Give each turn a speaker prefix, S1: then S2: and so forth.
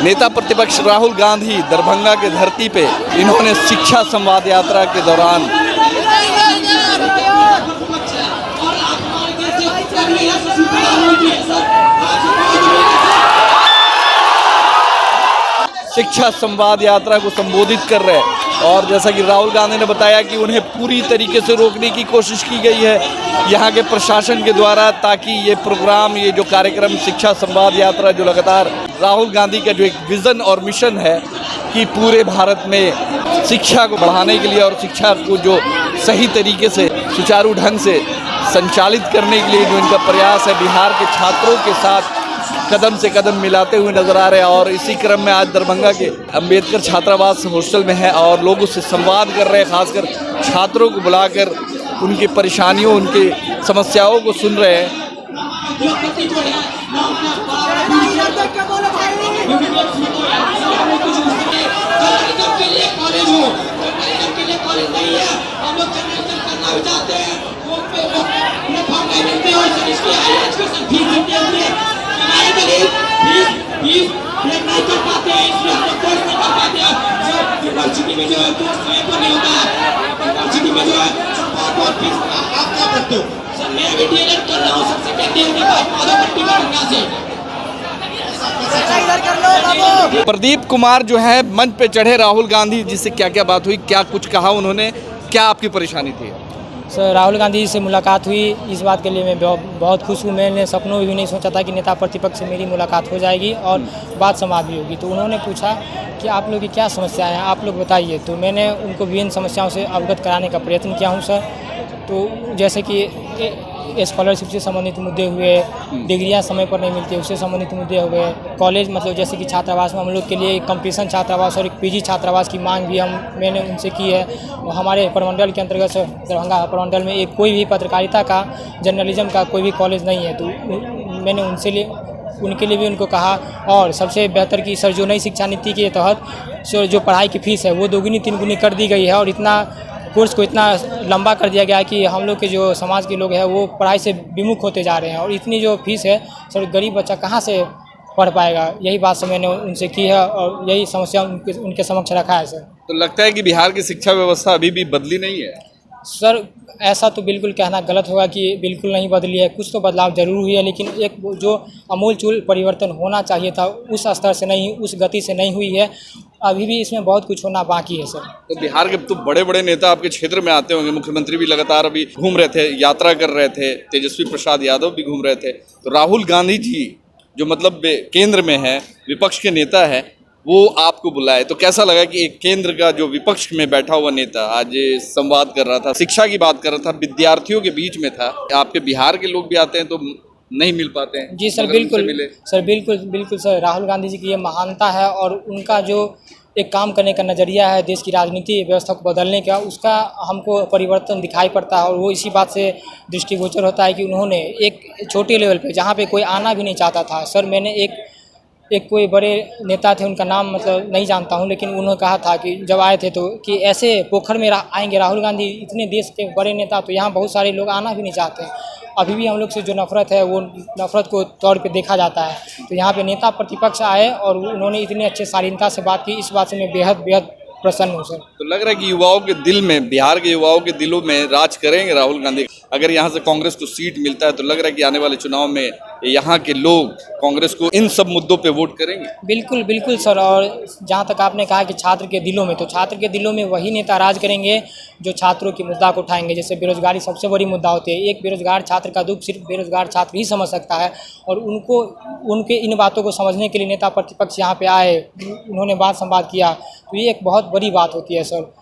S1: नेता प्रतिपक्ष राहुल गांधी दरभंगा के धरती पे इन्होंने शिक्षा संवाद यात्रा के दौरान शिक्षा संवाद यात्रा को संबोधित कर रहे हैं। और जैसा कि राहुल गांधी ने बताया कि उन्हें पूरी तरीके से रोकने की कोशिश की गई है यहाँ के प्रशासन के द्वारा, ताकि ये प्रोग्राम, ये जो कार्यक्रम शिक्षा संवाद यात्रा जो लगातार राहुल गांधी का जो एक विज़न और मिशन है कि पूरे भारत में शिक्षा को बढ़ाने के लिए और शिक्षा को जो सही तरीके से सुचारू ढंग से संचालित करने के लिए जो इनका प्रयास है, बिहार के छात्रों के साथ कदम से कदम मिलाते हुए नजर आ रहे हैं। और इसी क्रम में आज दरभंगा के अंबेडकर छात्रावास हॉस्टल में है और लोगों से संवाद कर रहे हैं, खासकर छात्रों को बुलाकर उनकी परेशानियों, उनकी समस्याओं को सुन रहे हैं। प्रदीप कुमार जो है मंच पे चढ़े राहुल गांधी जी से क्या क्या बात हुई, क्या कुछ कहा उन्होंने, क्या आपकी परेशानी थी?
S2: सर, राहुल गांधी जी से मुलाकात हुई, इस बात के लिए मैं बहुत खुश हूँ। मैंने सपनों में भी नहीं सोचा था कि नेता प्रतिपक्ष से मेरी मुलाकात हो जाएगी और बात समाप्त भी होगी। तो उन्होंने पूछा कि आप लोग की क्या समस्याएं हैं, आप लोग बताइए। तो मैंने उनको विभिन्न समस्याओं से अवगत कराने का प्रयत्न किया हूँ सर। तो जैसे कि स्कॉलरशिप से संबंधित मुद्दे हुए, डिग्रियां समय पर नहीं मिलती उससे संबंधित मुद्दे हुए, कॉलेज मतलब जैसे कि छात्रावास में हम लोग के लिए एक कंपटीशन छात्रावास और एक पीजी छात्रावास की मांग भी मैंने उनसे की है। हमारे प्रमंडल के अंतर्गत दरभंगा प्रमंडल में एक कोई भी पत्रकारिता का, जर्नलिज्म का कोई भी कॉलेज नहीं है। तो मैंने उनके लिए भी उनको कहा। और सबसे बेहतर कि सर, जो नई शिक्षा नीति के तहत जो पढ़ाई की फ़ीस है वो 2 गुनी 3 गुनी कर दी गई है और इतना कोर्स को इतना लंबा कर दिया गया है कि हम लोग के जो समाज के लोग हैं वो पढ़ाई से विमुख होते जा रहे हैं। और इतनी जो फीस है सर, गरीब बच्चा कहाँ से पढ़ पाएगा। यही बात से मैंने उनसे की है और यही समस्या उनके समक्ष रखा है सर।
S1: तो लगता है कि बिहार की शिक्षा व्यवस्था अभी भी बदली नहीं है?
S2: सर, ऐसा तो बिल्कुल कहना गलत होगा कि बिल्कुल नहीं बदली है। कुछ तो बदलाव जरूर हुई है, लेकिन एक जो अमूलचूल परिवर्तन होना चाहिए था उस स्तर से नहीं, उस गति से नहीं हुई है। अभी भी इसमें बहुत कुछ होना बाकी है सर।
S1: तो बिहार के तो बड़े बड़े नेता आपके क्षेत्र में आते होंगे, मुख्यमंत्री भी लगातार अभी घूम रहे थे, यात्रा कर रहे थे, तेजस्वी प्रसाद यादव भी घूम रहे थे। तो राहुल गांधी जी जो मतलब केंद्र में है, विपक्ष के नेता है, वो आपको बुलाए तो कैसा लगा कि एक केंद्र का जो विपक्ष में बैठा हुआ नेता आज संवाद कर रहा था, शिक्षा की बात कर रहा था, विद्यार्थियों के बीच में था। आपके बिहार के लोग भी आते हैं तो नहीं मिल पाते हैं?
S2: जी सर, बिल्कुल सर। राहुल गांधी जी की ये महानता है और उनका जो एक काम करने का नज़रिया है देश की राजनीति व्यवस्था को बदलने का, उसका हमको परिवर्तन दिखाई पड़ता है। और वो इसी बात से दृष्टिगोचर होता है कि उन्होंने एक छोटे लेवल पे, जहाँ पे कोई आना भी नहीं चाहता था सर, मैंने एक कोई बड़े नेता थे, उनका नाम मतलब नहीं जानता हूँ, लेकिन उन्होंने कहा था कि जब आए थे तो कि ऐसे पोखर में आएंगे राहुल गांधी, इतने देश के बड़े नेता, तो यहाँ बहुत सारे लोग आना भी नहीं चाहते हैं। अभी भी हम लोग से जो नफरत है वो नफरत को तौर पे देखा जाता है। तो यहाँ पे नेता प्रतिपक्ष आए और उन्होंने इतने अच्छे शालीनता से बात की, इस बात से मैं बेहद प्रसन्न हूँ सर।
S1: तो लग रहा है कि युवाओं के दिल में, बिहार के युवाओं के दिलों में राज करेंगे राहुल गांधी। अगर यहाँ से कांग्रेस को सीट मिलता है तो लग रहा है कि आने वाले चुनाव में यहाँ के लोग कांग्रेस को इन सब मुद्दों पे वोट करेंगे।
S2: बिल्कुल सर। और जहाँ तक आपने कहा कि छात्र के दिलों में, तो छात्र के दिलों में वही नेता राज करेंगे जो छात्रों की मुद्दा को उठाएंगे। जैसे बेरोजगारी सबसे बड़ी मुद्दा होती है, एक बेरोजगार छात्र का दुख सिर्फ बेरोजगार छात्र ही समझ सकता है। और उनके इन बातों को समझने के लिए नेता प्रतिपक्ष यहाँ पे आए, उन्होंने बात संवाद किया, तो ये एक बहुत बड़ी बात होती है सर।